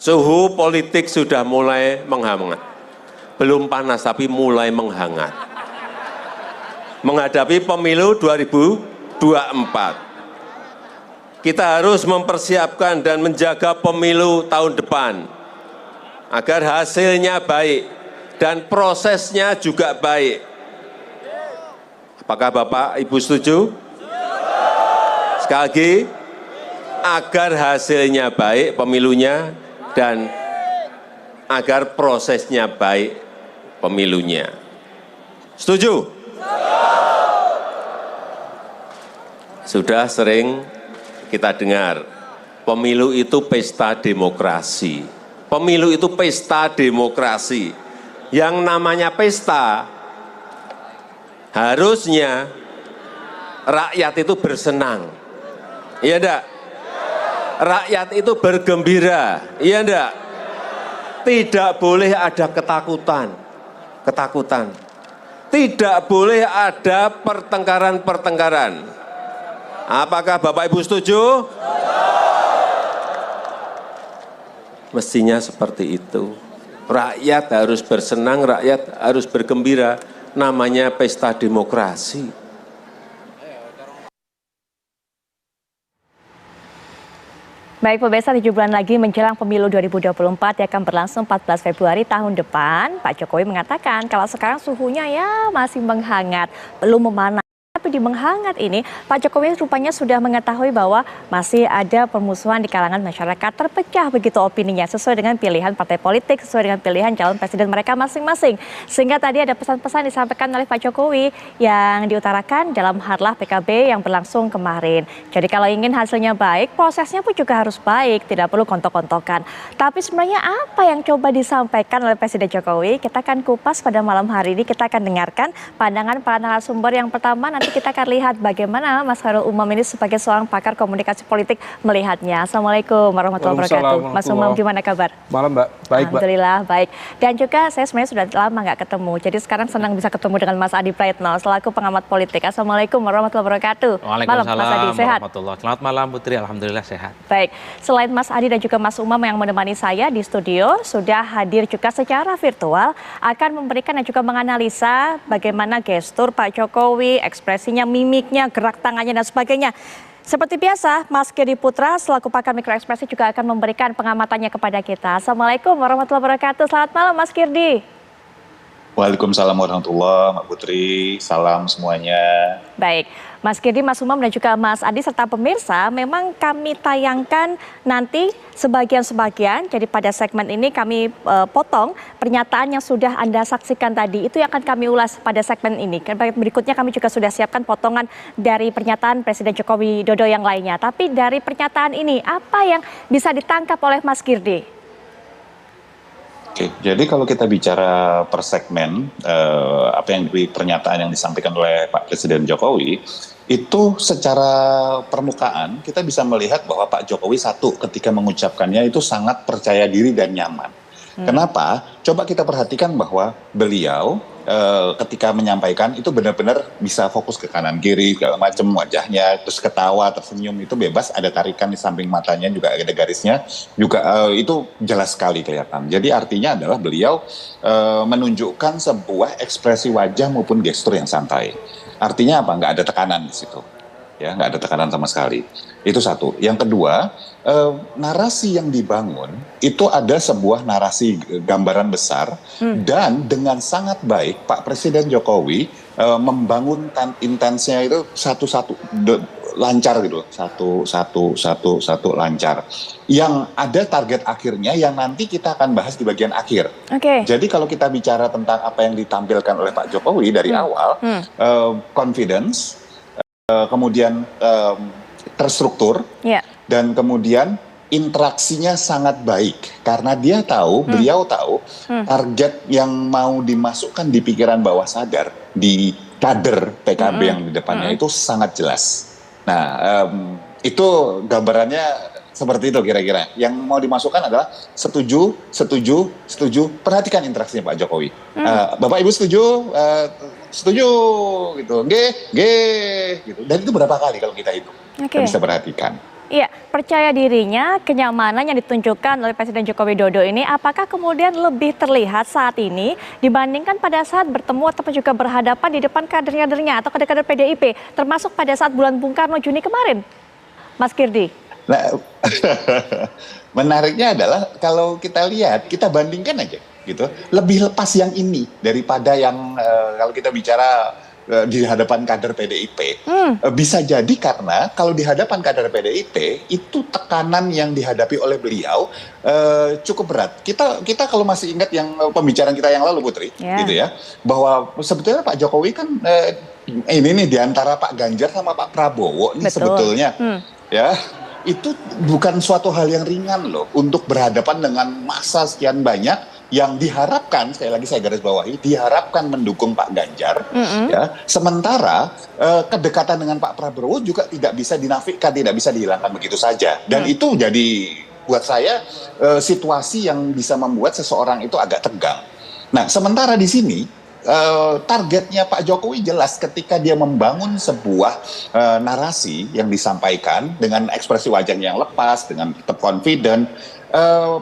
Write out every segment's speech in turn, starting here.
Suhu politik sudah mulai menghangat. Belum panas tapi mulai menghangat. Menghadapi pemilu 2024. Kita harus mempersiapkan dan menjaga pemilu tahun depan agar hasilnya baik dan prosesnya juga baik. Apakah Bapak Ibu setuju? Sekali lagi, agar hasilnya baik pemilunya dan agar prosesnya baik pemilunya. Setuju? Sudah sering kita dengar, pemilu itu pesta demokrasi. Pemilu itu pesta demokrasi. Yang namanya pesta, harusnya rakyat itu bersenang. Iya enggak? Rakyat itu bergembira. Iya enggak? Tidak boleh ada ketakutan. Tidak boleh ada pertengkaran. Apakah Bapak Ibu setuju? Mestinya seperti itu. Rakyat harus bersenang, rakyat harus bergembira. Namanya pesta demokrasi. Baik pemirsa, 7 bulan lagi menjelang pemilu 2024 yang akan berlangsung 14 Februari tahun depan, Pak Jokowi mengatakan kalau sekarang suhunya ya masih menghangat, belum memanas. Tapi di menghangat ini, Pak Jokowi rupanya sudah mengetahui bahwa masih ada permusuhan di kalangan masyarakat, terpecah begitu opininya sesuai dengan pilihan partai politik, sesuai dengan pilihan calon presiden mereka masing-masing. Sehingga tadi ada pesan-pesan disampaikan oleh Pak Jokowi yang diutarakan dalam Harlah PKB yang berlangsung kemarin. Jadi kalau ingin hasilnya baik, prosesnya pun juga harus baik, tidak perlu kontok-kontokan. Tapi sebenarnya apa yang coba disampaikan oleh Presiden Jokowi? Kita akan kupas pada malam hari ini, kita akan dengarkan pandangan para narasumber. Yang pertama nanti kita akan lihat bagaimana Mas Khairul Umam ini sebagai seorang pakar komunikasi politik melihatnya. Assalamualaikum warahmatullahi wabarakatuh. Mas Umam, gimana kabar? Malam Mbak, baik Mbak. Alhamdulillah, baik. Dan juga saya sebenarnya sudah lama nggak ketemu, jadi sekarang senang bisa ketemu dengan Mas Adi Praetno selaku pengamat politik. Assalamualaikum warahmatullahi wabarakatuh. Waalaikumsalam malam, Mas Adi, sehat? Selamat malam Putri, Alhamdulillah sehat. Baik, selain Mas Adi dan juga Mas Umam yang menemani saya di studio, sudah hadir juga secara virtual, akan memberikan dan juga menganalisa bagaimana gestur Pak Jokowi, ekspresinya, mimiknya, gerak tangannya dan sebagainya. Seperti biasa, Mas Kirdi Putra selaku pakar mikroekspresi juga akan memberikan pengamatannya kepada kita. Assalamualaikum warahmatullahi wabarakatuh. Selamat malam Mas Kirdi. Waalaikumsalam warahmatullahi wabarakatuh, Putri. Salam semuanya. Baik, Mas Kirdi, Mas Umam dan juga Mas Adi serta pemirsa, memang kami tayangkan nanti sebagian-sebagian. Jadi pada segmen ini kami potong pernyataan yang sudah Anda saksikan tadi. Itu yang akan kami ulas pada segmen ini. Berikutnya kami juga sudah siapkan potongan dari pernyataan Presiden Joko Widodo yang lainnya. Tapi dari pernyataan ini, apa yang bisa ditangkap oleh Mas Kirdi? Oke, jadi kalau kita bicara per segmen, apa yang pernyataan yang disampaikan oleh Pak Presiden Jokowi, itu secara permukaan kita bisa melihat bahwa Pak Jokowi satu ketika mengucapkannya itu sangat percaya diri dan nyaman. Kenapa? Coba kita perhatikan bahwa beliau ketika menyampaikan itu benar-benar bisa fokus ke kanan kiri segala macam, wajahnya terus ketawa tersenyum itu bebas, ada tarikan di samping matanya juga ada garisnya juga, itu jelas sekali kelihatan. Jadi artinya adalah beliau menunjukkan sebuah ekspresi wajah maupun gestur yang santai. Artinya apa? Nggak ada tekanan di situ. Ya, nggak ada tekanan sama sekali. Itu satu. Yang kedua, narasi yang dibangun itu ada sebuah narasi gambaran besar dan dengan sangat baik Pak Presiden Jokowi membangun intensnya itu satu-satu lancar gitu, satu lancar. Yang ada target akhirnya yang nanti kita akan bahas di bagian akhir. Jadi kalau kita bicara tentang apa yang ditampilkan oleh Pak Jokowi dari awal, confidence, kemudian terstruktur, dan kemudian interaksinya sangat baik karena dia tahu, beliau tahu target yang mau dimasukkan di pikiran bawah sadar di kader PKB yang di depannya itu sangat jelas. Nah, itu gambarannya seperti itu kira-kira. Yang mau dimasukkan adalah setuju. Perhatikan interaksinya Pak Jokowi. Bapak Ibu setuju? Setuju gitu. G gitu. Dan itu berapa kali kalau kita hitung? Kita bisa perhatikan. Iya, percaya dirinya, kenyamanan yang ditunjukkan oleh Presiden Joko Widodo ini, apakah kemudian lebih terlihat saat ini dibandingkan pada saat bertemu ataupun juga berhadapan di depan kader-kadernya atau kader-kader PDIP, termasuk pada saat bulan Bung Karno Juni kemarin, Mas Kirdi? Nah, menariknya adalah kalau kita lihat, kita bandingkan aja gitu, lebih lepas yang ini daripada yang kalau kita bicara di hadapan kader PDIP. Bisa jadi karena kalau di hadapan kader PDIP itu tekanan yang dihadapi oleh beliau cukup berat. Kita kalau masih ingat yang pembicaraan kita yang lalu, Putri, gitu ya, bahwa sebetulnya Pak Jokowi kan ini nih di antara Pak Ganjar sama Pak Prabowo ini sebetulnya ya itu bukan suatu hal yang ringan loh untuk berhadapan dengan massa sekian banyak yang diharapkan, sekali lagi saya garis bawahi, diharapkan mendukung Pak Ganjar, ya. Sementara kedekatan dengan Pak Prabowo juga tidak bisa dinafikan, tidak bisa dihilangkan begitu saja. Dan itu jadi buat saya situasi yang bisa membuat seseorang itu agak tegang. Nah, sementara di sini targetnya Pak Jokowi jelas ketika dia membangun sebuah narasi yang disampaikan dengan ekspresi wajah yang lepas, dengan tetap confident.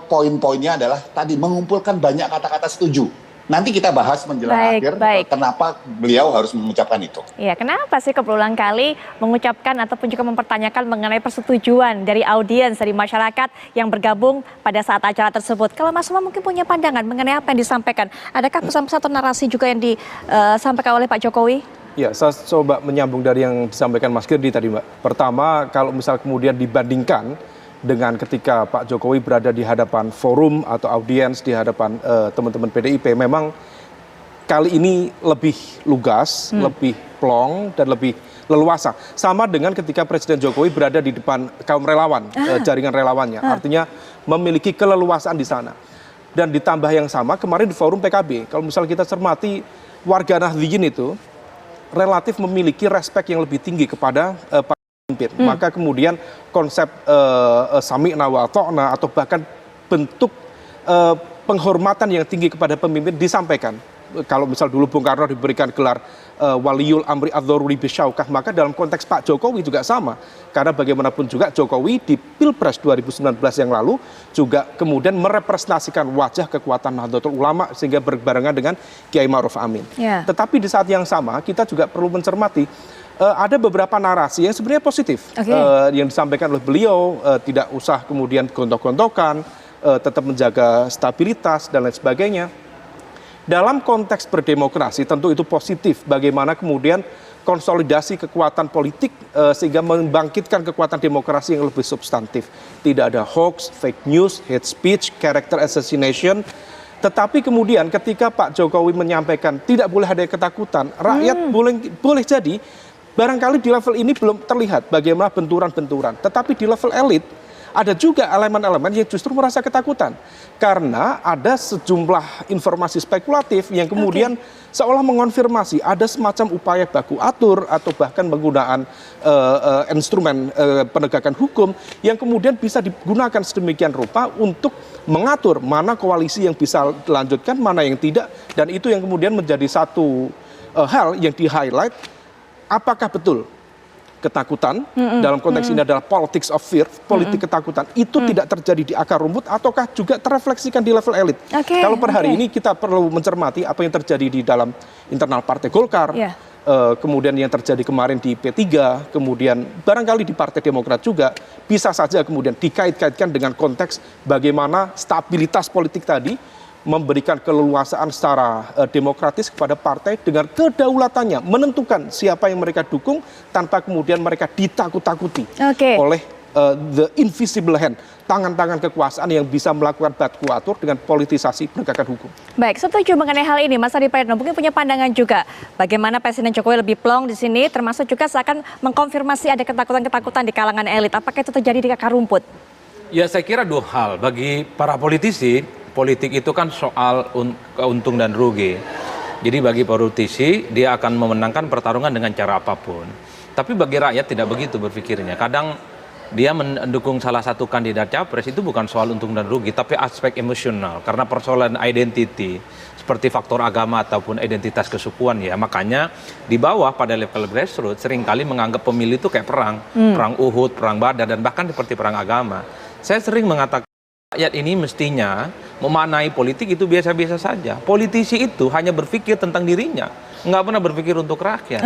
Poin-poinnya adalah tadi mengumpulkan banyak kata-kata setuju. Nanti kita bahas menjelang akhir kenapa beliau harus mengucapkan itu. Iya, kenapa sih berulang kali mengucapkan ataupun juga mempertanyakan mengenai persetujuan dari audiens, dari masyarakat yang bergabung pada saat acara tersebut. Kalau Mas Umam mungkin punya pandangan mengenai apa yang disampaikan. Adakah pesan-pesan atau narasi juga yang disampaikan oleh Pak Jokowi? Ya, saya coba menyambung dari yang disampaikan Mas Kirdi tadi, Mbak. Pertama, kalau misal kemudian dibandingkan dengan ketika Pak Jokowi berada di hadapan forum atau audiens di hadapan teman-teman PDIP, memang kali ini lebih lugas, lebih plong, dan lebih leluasa. Sama dengan ketika Presiden Jokowi berada di depan kaum relawan, jaringan relawannya. Artinya memiliki keleluasaan di sana. Dan ditambah yang sama, kemarin di forum PKB, kalau misal kita cermati, warga Nahdliyin itu relatif memiliki respek yang lebih tinggi kepada maka kemudian konsep sami'na wa ata'na atau bahkan bentuk penghormatan yang tinggi kepada pemimpin disampaikan. Kalau misal dulu Bung Karno diberikan gelar Waliul Amri Adz-Dzaruri Bisyaukah, maka dalam konteks Pak Jokowi juga sama. Karena bagaimanapun juga Jokowi di Pilpres 2019 yang lalu juga kemudian merepresentasikan wajah kekuatan Nahdlatul Ulama sehingga berbarengan dengan Kiai Ma'ruf Amin. Tetapi di saat yang sama kita juga perlu mencermati ada beberapa narasi yang sebenarnya positif yang disampaikan oleh beliau, tidak usah kemudian gontok-gontokan, tetap menjaga stabilitas dan lain sebagainya. Dalam konteks berdemokrasi tentu itu positif, bagaimana kemudian konsolidasi kekuatan politik sehingga membangkitkan kekuatan demokrasi yang lebih substantif. Tidak ada hoax, fake news, hate speech, character assassination. Tetapi kemudian ketika Pak Jokowi menyampaikan tidak boleh ada ketakutan, rakyat boleh jadi barangkali di level ini belum terlihat bagaimana benturan-benturan. Tetapi di level elit ada juga elemen-elemen yang justru merasa ketakutan. Karena ada sejumlah informasi spekulatif yang kemudian seolah mengonfirmasi ada semacam upaya baku atur atau bahkan penggunaan instrumen penegakan hukum yang kemudian bisa digunakan sedemikian rupa untuk mengatur mana koalisi yang bisa dilanjutkan, mana yang tidak. Dan itu yang kemudian menjadi satu hal yang di-highlight. Apakah betul ketakutan dalam konteks ini adalah politics of fear, politik ketakutan itu tidak terjadi di akar rumput ataukah juga terrefleksikan di level elit? Kalau per hari ini kita perlu mencermati apa yang terjadi di dalam internal Partai Golkar, kemudian yang terjadi kemarin di P3, kemudian barangkali di Partai Demokrat juga bisa saja kemudian dikait-kaitkan dengan konteks bagaimana stabilitas politik tadi memberikan keleluasaan secara demokratis kepada partai dengan kedaulatannya menentukan siapa yang mereka dukung tanpa kemudian mereka ditakut-takuti oleh the invisible hand, tangan-tangan kekuasaan yang bisa melakukan baku atur dengan politisasi penegakan hukum. Baik, setuju mengenai hal ini, Mas Adi Prayitno mungkin punya pandangan juga bagaimana Presiden Jokowi lebih plong di sini, termasuk juga seakan mengkonfirmasi ada ketakutan-ketakutan di kalangan elit. Apakah itu terjadi di akar rumput? Ya, saya kira dua hal. Bagi para politisi, politik itu kan soal untung dan rugi. Jadi bagi politisi, dia akan memenangkan pertarungan dengan cara apapun. Tapi bagi rakyat tidak begitu berpikirnya. Kadang dia mendukung salah satu kandidat capres itu bukan soal untung dan rugi, tapi aspek emosional karena persoalan identity seperti faktor agama ataupun identitas kesukuan ya. Makanya di bawah pada level grassroots seringkali menganggap pemilih itu kayak perang, perang Uhud, perang Badar dan bahkan seperti perang agama. Saya sering mengatakan rakyat ini mestinya memaknai politik itu biasa-biasa saja. Politisi itu hanya berpikir tentang dirinya, nggak pernah berpikir untuk rakyat.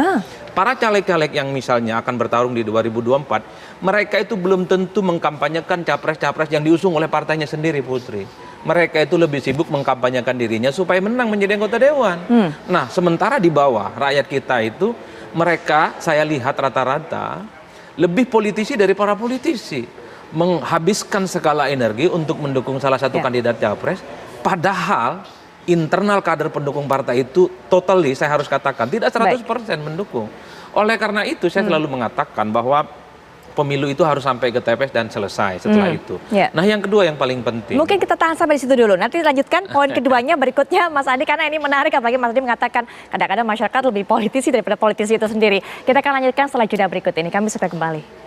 Para caleg-caleg yang misalnya akan bertarung di 2024, mereka itu belum tentu mengkampanyekan capres-capres yang diusung oleh partainya sendiri, Putri. Mereka itu lebih sibuk mengkampanyekan dirinya supaya menang menjadi anggota dewan. Nah, sementara di bawah rakyat kita itu, mereka saya lihat rata-rata lebih politisi dari para politisi. Menghabiskan segala energi untuk mendukung salah satu kandidat capres, padahal internal kader pendukung partai itu totally, saya harus katakan, tidak 100% mendukung. Oleh karena itu, saya selalu mengatakan bahwa pemilu itu harus sampai ke TPS dan selesai setelah itu. Nah, yang kedua yang paling penting. Mungkin kita tahan sampai di situ dulu. Nanti lanjutkan poin keduanya berikutnya, Mas Adi, karena ini menarik. Apalagi Mas Adi mengatakan kadang-kadang masyarakat lebih politisi daripada politisi itu sendiri. Kita akan lanjutkan setelah jeda berikut ini. Kami segera kembali.